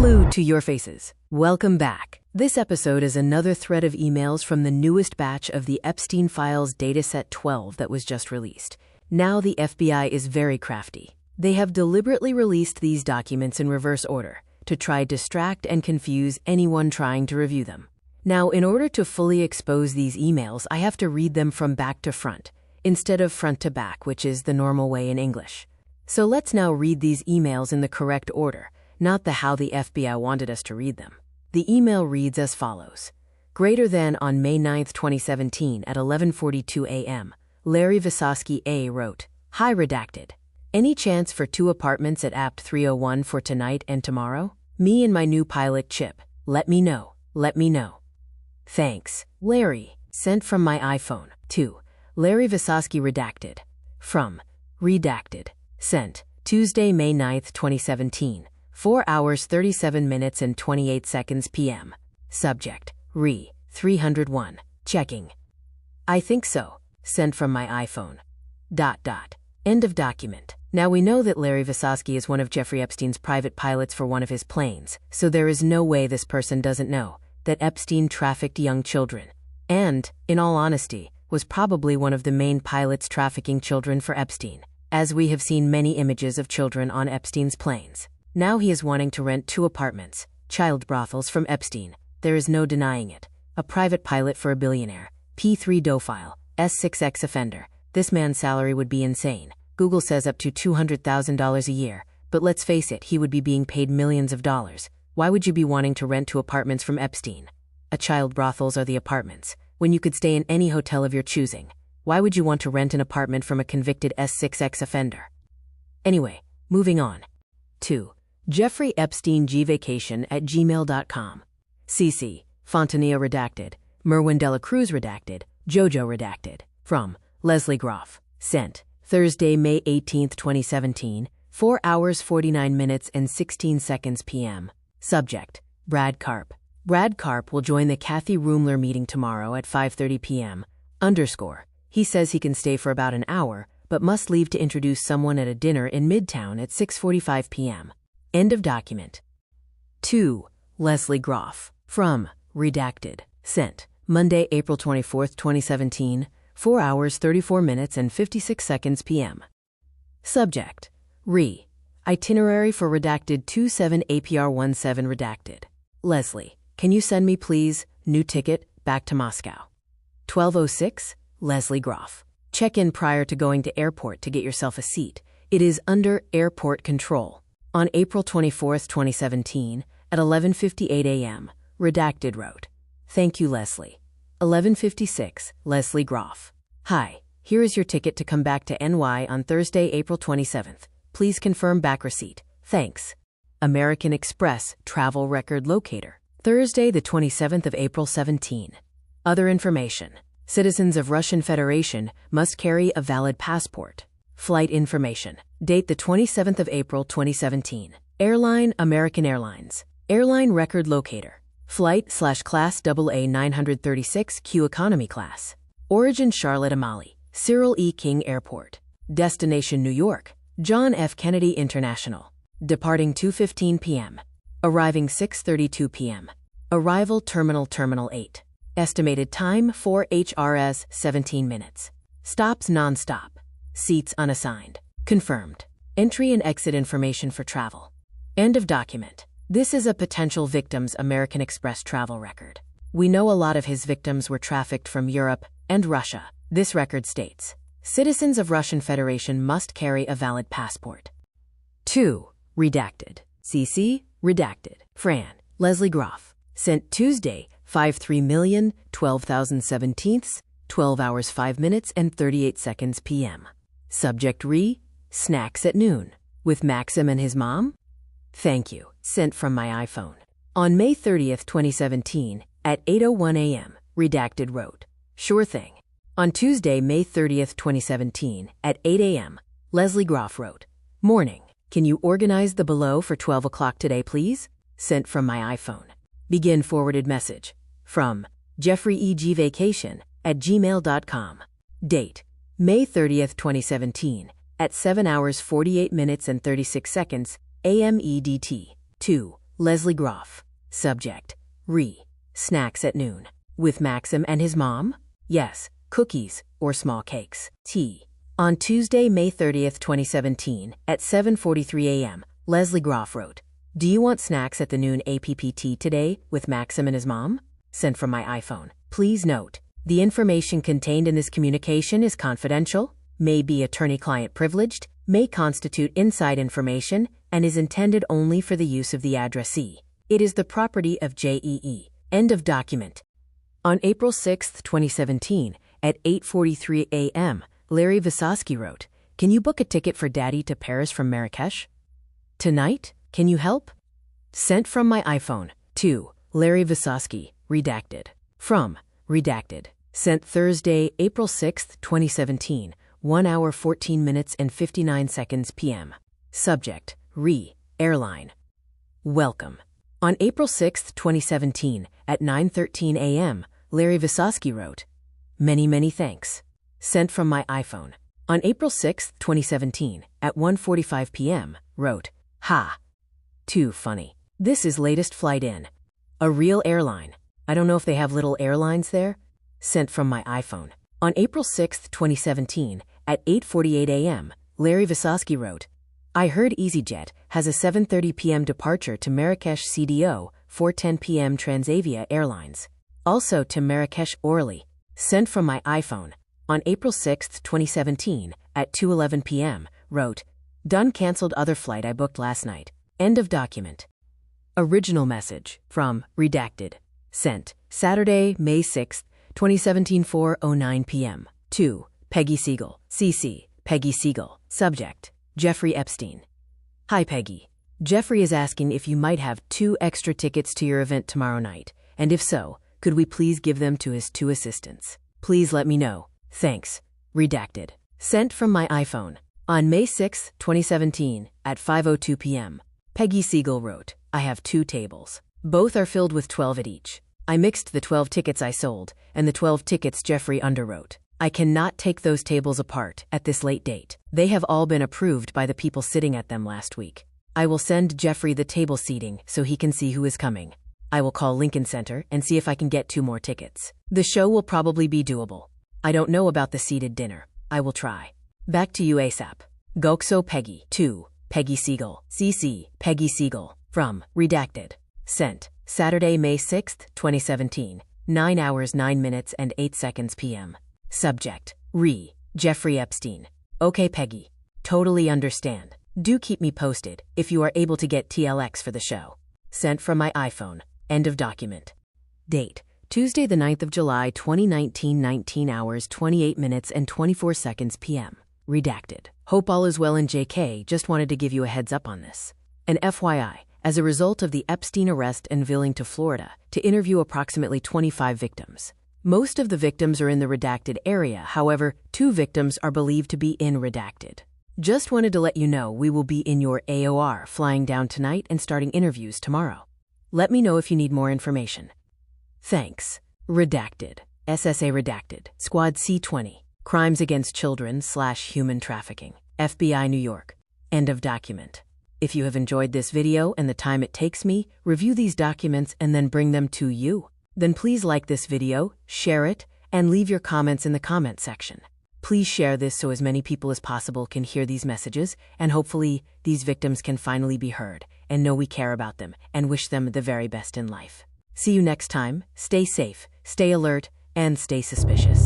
Hello to your faces. Welcome back. This episode is another thread of emails from the newest batch of the Epstein files DATASET 12 that was just released. Now the FBI is very crafty. They have deliberately released these documents in reverse order to try distract and confuse anyone trying to review them. Now, in order to fully expose these emails, I have to read them from back to front, instead of front to back, which is the normal way in English. So let's now read these emails in the correct order, not the how the FBI wanted us to read them. The email reads as follows. Greater than on May 9, 2017 at 11:42 a.m., Larry Visosky A. wrote, Hi redacted. Any chance for 2 apartments at Apt 301 for tonight and tomorrow? Me and my new pilot Chip. Let me know. Let me know. Thanks. Larry. Sent from my iPhone. 2. Larry Visosky redacted. From. Redacted. Sent. Tuesday, May 9, 2017. 4 hours 37 minutes and 28 seconds p.m. Subject. 301. Checking. I think so. Sent from my iPhone. ... End of document. Now we know that Larry Visosky is one of Jeffrey Epstein's private pilots for one of his planes, so there is no way this person doesn't know that Epstein trafficked young children. And, in all honesty, was probably one of the main pilots trafficking children for Epstein, as we have seen many images of children on Epstein's planes. Now he is wanting to rent 2 apartments, child brothels from Epstein. There is no denying it. A private pilot for a billionaire. P3 dophile. S6X offender. This man's salary would be insane. Google says up to $200,000 a year, but let's face it, he would be being paid millions of dollars. Why would you be wanting to rent 2 apartments from Epstein? A child brothels are the apartments, when you could stay in any hotel of your choosing. Why would you want to rent an apartment from a convicted S6X offender? Anyway, moving on. 2. Jeffrey Epstein gvacation@gmail.com. CC. Fontanilla redacted. Merwin Dela Cruz redacted. Jojo redacted. From. Leslie Groff. Sent. Thursday, May 18, 2017. 4 hours 49 minutes and 16 seconds p.m. Subject. Brad Karp. Brad Karp will join the Kathy Roomler meeting tomorrow at 5:30 p.m. He says he can stay for about an hour, but must leave to introduce someone at a dinner in Midtown at 6:45 p.m. End of document. 2. Leslie Groff. From. Redacted. Sent. Monday, April 24, 2017. 4 hours 34 minutes and 56 seconds p.m. Subject. Itinerary for redacted 27 APR 17 redacted. Leslie, can you send me please, new ticket, back to Moscow? 12:06, Leslie Groff. Check in prior to going to airport to get yourself a seat. It is under airport control. On April 24, 2017, at 11:58 a.m., redacted wrote, Thank you, Leslie. 11:56, Leslie Groff. Hi, here is your ticket to come back to NY on Thursday, April 27th. Please confirm back receipt. Thanks. American Express travel record locator. Thursday, the 27th of April 17. Other information. Citizens of Russian Federation must carry a valid passport. Flight information. Date the 27th of April 2017. Airline American Airlines. Airline record locator. Flight/class AA 936 Q economy class. Origin Charlotte Amalie, Cyril E. King Airport. Destination New York, John F. Kennedy International. Departing 2:15 p.m. Arriving 6:32 p.m. Arrival Terminal 8. Estimated time 4 HRS 17 minutes. Stops non-stop. Seats unassigned. Confirmed. Entry and exit information for travel. End of document. This is a potential victim's American Express travel record. We know a lot of his victims were trafficked from Europe and Russia. This record states, citizens of Russian Federation must carry a valid passport. 2. Redacted. CC. Redacted. Fran. Leslie Groff. Sent Tuesday, 5/3,012,017, 12 hours 5 minutes and 38 seconds p.m. Subject. Snacks at noon. With Maxim and his mom? Thank you. Sent from my iPhone. On May 30th, 2017, at 8:01 a.m., redacted wrote, Sure thing. On Tuesday, May 30th, 2017, at 8 a.m., Leslie Groff wrote, Morning. Can you organize the below for 12 o'clock today, please? Sent from my iPhone. Begin forwarded message. From jeffreyegvacation@gmail.com. Date, May 30th, 2017, at 7 hours 48 minutes and 36 seconds, AM EDT. 2. Leslie Groff. Subject: snacks at noon. With Maxim and his mom? Yes, cookies or small cakes. T. On Tuesday, May 30th, 2017, at 7:43 a.m., Leslie Groff wrote, "Do you want snacks at the noon APPT today with Maxim and his mom?" Sent from my iPhone. Please note, the information contained in this communication is confidential, may be attorney-client privileged, may constitute inside information, and is intended only for the use of the addressee. It is the property of JEE. End of document. On April 6, 2017, at 8:43 a.m., Larry Visosky wrote, "Can you book a ticket for Daddy to Paris from Marrakesh? Tonight? Can you help?" Sent from my iPhone. To Larry Visosky, redacted. From, redacted. Sent Thursday, April 6, 2017, 1 hour 14 minutes and 59 seconds p.m. Subject: airline. Welcome. On April 6, 2017, at 9:13 a.m., Larry Visosky wrote, Many thanks." Sent from my iPhone. On April 6, 2017, at 1:45 p.m., wrote, "Ha. Too funny. This is latest flight in. A real airline. I don't know if they have little airlines there." Sent from my iPhone. On April 6, 2017, at 8:48 a.m., Larry Visosky wrote, "I heard EasyJet has a 7:30 p.m. departure to Marrakesh CDO, 4:10 p.m. Transavia Airlines. Also to Marrakesh Orly." Sent from my iPhone. On April 6, 2017, at 2:11 p.m., wrote, "Done cancelled other flight I booked last night." End of document. Original message from redacted. Sent Saturday, May 6, 2017, 4:09 p.m. To Peggy Siegel, CC, Peggy Siegel. Subject: Jeffrey Epstein. Hi Peggy. Jeffrey is asking if you might have 2 extra tickets to your event tomorrow night, and if so, could we please give them to his 2 assistants? Please let me know. Thanks. Redacted. Sent from my iPhone. On May 6, 2017, at 5:02 p.m., Peggy Siegel wrote, "I have 2 tables. Both are filled with 12 at each. I mixed the 12 tickets I sold and the 12 tickets Jeffrey underwrote. I cannot take those tables apart at this late date. They have all been approved by the people sitting at them last week. I will send Jeffrey the table seating so he can see who is coming. I will call Lincoln Center and see if I can get 2 more tickets. The show will probably be doable. I don't know about the seated dinner. I will try. Back to you ASAP. Gokso Peggy. To Peggy Siegel, CC, Peggy Siegel. From redacted. Sent Saturday, May 6, 2017, 9 hours 9 minutes and 8 seconds p.m. Subject: Jeffrey Epstein. Okay Peggy. Totally understand. Do keep me posted if you are able to get TLX for the show. Sent from my iPhone. End of document. Date: Tuesday the 9th of July 2019, 19 hours 28 minutes and 24 seconds p.m. Redacted. Hope all is well in JK, just wanted to give you a heads up on this. An FYI, as a result of the Epstein arrest and villing to Florida to interview approximately 25 victims. Most of the victims are in the redacted area, however, 2 victims are believed to be in redacted. Just wanted to let you know we will be in your AOR flying down tonight and starting interviews tomorrow. Let me know if you need more information. Thanks. Redacted. SSA Redacted. Squad C20. Crimes Against Children/Human Trafficking. FBI New York. End of document. If you have enjoyed this video and the time it takes me, review these documents and then bring them to you. Then please like this video, share it, and leave your comments in the comment section. Please share this so as many people as possible can hear these messages, and hopefully these victims can finally be heard and know we care about them and wish them the very best in life. See you next time. Stay safe, stay alert, and stay suspicious.